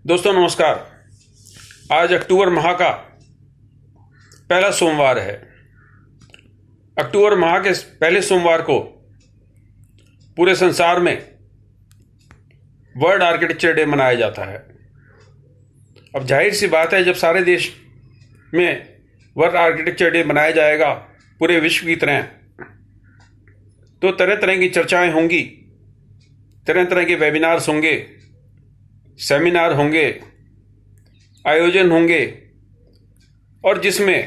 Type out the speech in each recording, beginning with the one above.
दोस्तों नमस्कार। आज अक्टूबर माह का पहला सोमवार है। अक्टूबर माह के पहले सोमवार को पूरे संसार में वर्ल्ड आर्किटेक्चर डे मनाया जाता है। अब जाहिर सी बात है, जब सारे देश में वर्ल्ड आर्किटेक्चर डे मनाया जाएगा पूरे विश्व की तरह, तो तरह तरह की चर्चाएं होंगी, तरह तरह के वेबिनार्स होंगे, सेमिनार होंगे, आयोजन होंगे, और जिसमें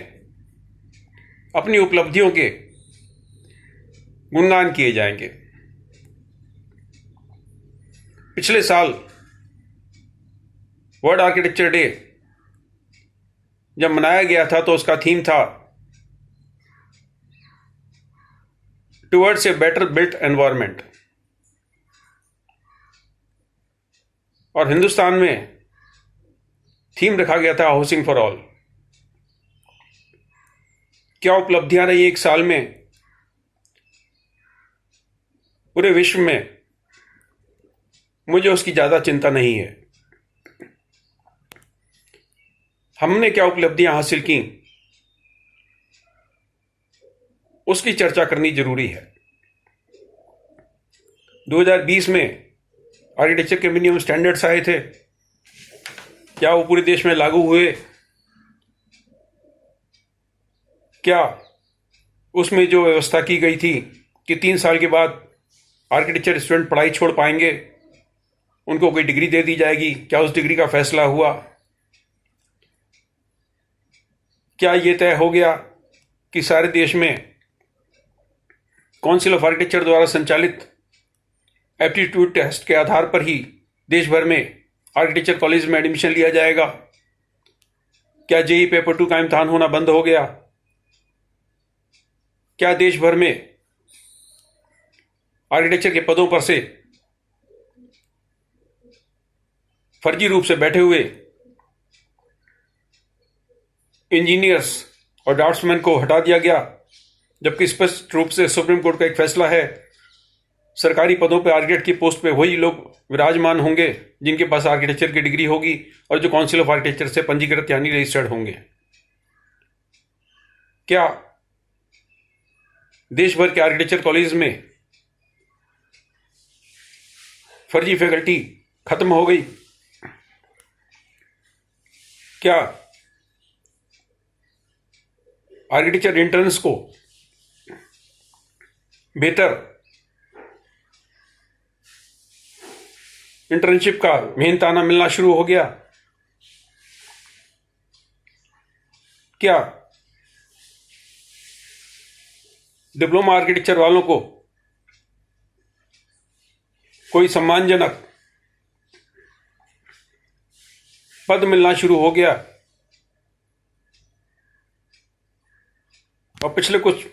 अपनी उपलब्धियों के गुणगान किए जाएंगे। पिछले साल वर्ल्ड आर्किटेक्चर डे जब मनाया गया था तो उसका थीम था towards a better built environment, और हिंदुस्तान में थीम रखा गया था हाउसिंग फॉर ऑल। क्या उपलब्धियां रही एक साल में पूरे विश्व में, मुझे उसकी ज्यादा चिंता नहीं है। हमने क्या उपलब्धियां हासिल की उसकी चर्चा करनी जरूरी है। 2020 में आर्किटेक्चर के मिनिमम स्टैंडर्ड्स आए थे, क्या वो पूरे देश में लागू हुए? क्या उसमें जो व्यवस्था की गई थी कि 3 साल के बाद आर्किटेक्चर स्टूडेंट पढ़ाई छोड़ पाएंगे, उनको कोई डिग्री दे दी जाएगी, क्या उस डिग्री का फैसला हुआ? क्या ये तय हो गया कि सारे देश में काउंसिल ऑफ आर्किटेक्चर द्वारा संचालित एप्टीट्यूड टेस्ट के आधार पर ही देश भर में आर्किटेक्चर कॉलेज में एडमिशन लिया जाएगा? क्या जेईई पेपर 2 का इम्तहान होना बंद हो गया? क्या देश भर में आर्किटेक्चर के पदों पर से फर्जी रूप से बैठे हुए इंजीनियर्स और ड्राफ्ट्समैन को हटा दिया गया, जबकि स्पष्ट रूप से सुप्रीम कोर्ट का एक फैसला है सरकारी पदों पर आर्किटेक्ट की पोस्ट पे वही लोग विराजमान होंगे जिनके पास आर्किटेक्चर की डिग्री होगी और जो काउंसिल ऑफ आर्किटेक्चर से पंजीकृत यानी रजिस्टर्ड होंगे। क्या देश भर के आर्किटेक्चर कॉलेज में फर्जी फैकल्टी खत्म हो गई? क्या आर्किटेक्चर इंटर्न्स को बेहतर इंटर्नशिप का मेहनताना मिलना शुरू हो गया? क्या डिप्लोमा आर्किटेक्चर वालों को कोई सम्मानजनक पद मिलना शुरू हो गया? और पिछले कुछ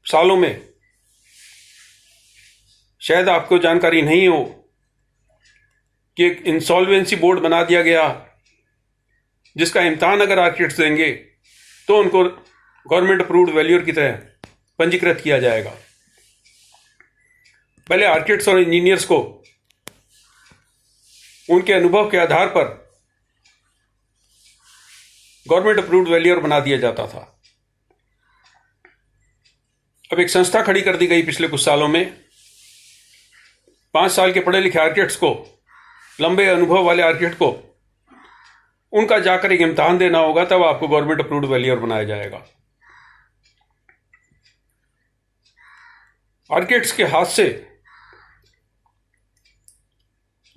सालों में शायद आपको जानकारी नहीं हो कि एक इंसॉल्वेंसी बोर्ड बना दिया गया, जिसका इम्तहान अगर आर्किटेक्ट्स देंगे तो उनको गवर्नमेंट अप्रूव्ड वैल्यूअर की तरह पंजीकृत किया जाएगा। पहले आर्किटेक्ट्स और इंजीनियर्स को उनके अनुभव के आधार पर गवर्नमेंट अप्रूव्ड वैल्यूअर बना दिया जाता था। अब एक संस्था खड़ी कर दी गई पिछले कुछ सालों में, 5 साल के पढ़े लिखे आर्किटेक्ट्स को, लंबे अनुभव वाले आर्किटेक्ट को उनका जाकर एक इम्तहान देना होगा, तब आपको गवर्नमेंट अप्रूव्ड वैल्यूअर बनाया जाएगा। आर्किटेक्ट्स के हाथ से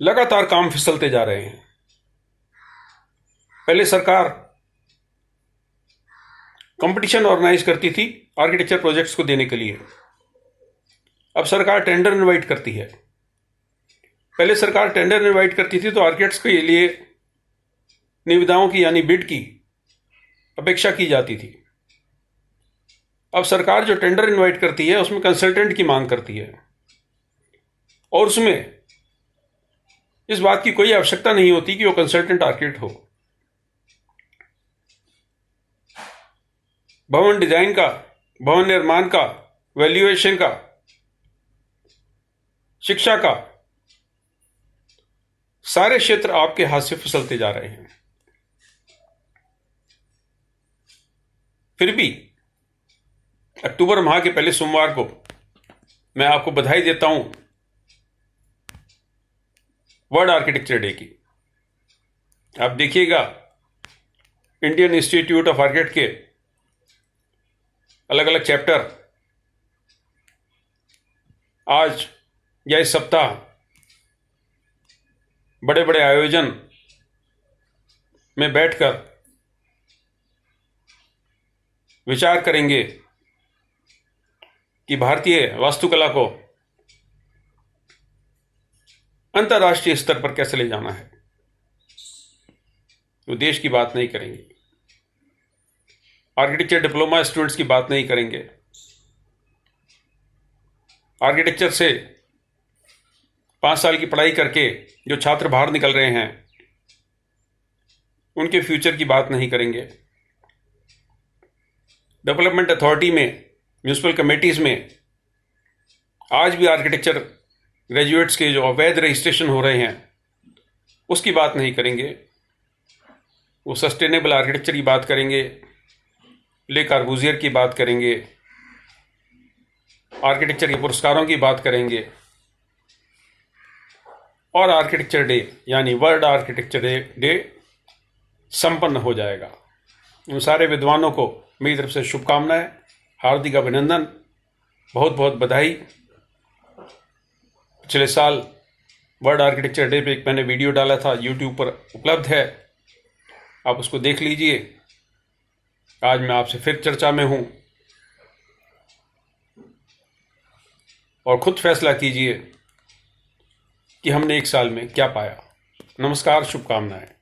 लगातार काम फिसलते जा रहे हैं। पहले सरकार कंपटीशन ऑर्गेनाइज करती थी आर्किटेक्चर प्रोजेक्ट्स को देने के लिए, अब सरकार टेंडर इनवाइट करती है। पहले सरकार टेंडर इनवाइट करती थी तो आर्किटेक्ट्स के लिए निविदाओं की यानी बिड की अपेक्षा की जाती थी। अब सरकार जो टेंडर इनवाइट करती है उसमें कंसल्टेंट की मांग करती है, और उसमें इस बात की कोई आवश्यकता नहीं होती कि वो कंसल्टेंट आर्किटेक्ट हो। भवन डिजाइन का, भवन निर्माण का, वैल्यूएशन का, शिक्षा का सारे क्षेत्र आपके हाथ से फिसलते जा रहे हैं। फिर भी अक्टूबर माह के पहले सोमवार को मैं आपको बधाई देता हूं वर्ल्ड आर्किटेक्चर डे की। आप देखिएगा इंडियन इंस्टीट्यूट ऑफ आर्किटेक्ट के अलग अलग चैप्टर आज या इस सप्ताह बड़े बड़े आयोजन में बैठकर विचार करेंगे कि भारतीय वास्तुकला को अंतर्राष्ट्रीय स्तर पर कैसे ले जाना है। वो देश की बात नहीं करेंगे, आर्किटेक्चर डिप्लोमा स्टूडेंट्स की बात नहीं करेंगे, आर्किटेक्चर से 5 साल की पढ़ाई करके जो छात्र बाहर निकल रहे हैं उनके फ्यूचर की बात नहीं करेंगे। डेवलपमेंट अथॉरिटी में, म्यूनिसिपल कमेटीज़ में आज भी आर्किटेक्चर ग्रेजुएट्स के जो अवैध रजिस्ट्रेशन हो रहे हैं उसकी बात नहीं करेंगे। वो सस्टेनेबल आर्किटेक्चर की बात करेंगे, ले कॉर्बूजियर की बात करेंगे, आर्किटेक्चर के पुरस्कारों की बात करेंगे और आर्किटेक्चर डे यानी वर्ल्ड आर्किटेक्चर डे संपन्न हो जाएगा। उन सारे विद्वानों को मेरी तरफ से शुभकामनाएं, हार्दिक अभिनंदन, बहुत बहुत बधाई। पिछले साल वर्ल्ड आर्किटेक्चर डे पे एक मैंने वीडियो डाला था, यूट्यूब पर उपलब्ध है, आप उसको देख लीजिए। आज मैं आपसे फिर चर्चा में हूँ और खुद फैसला कीजिए कि हमने एक साल में क्या पाया। नमस्कार, शुभकामनाएं।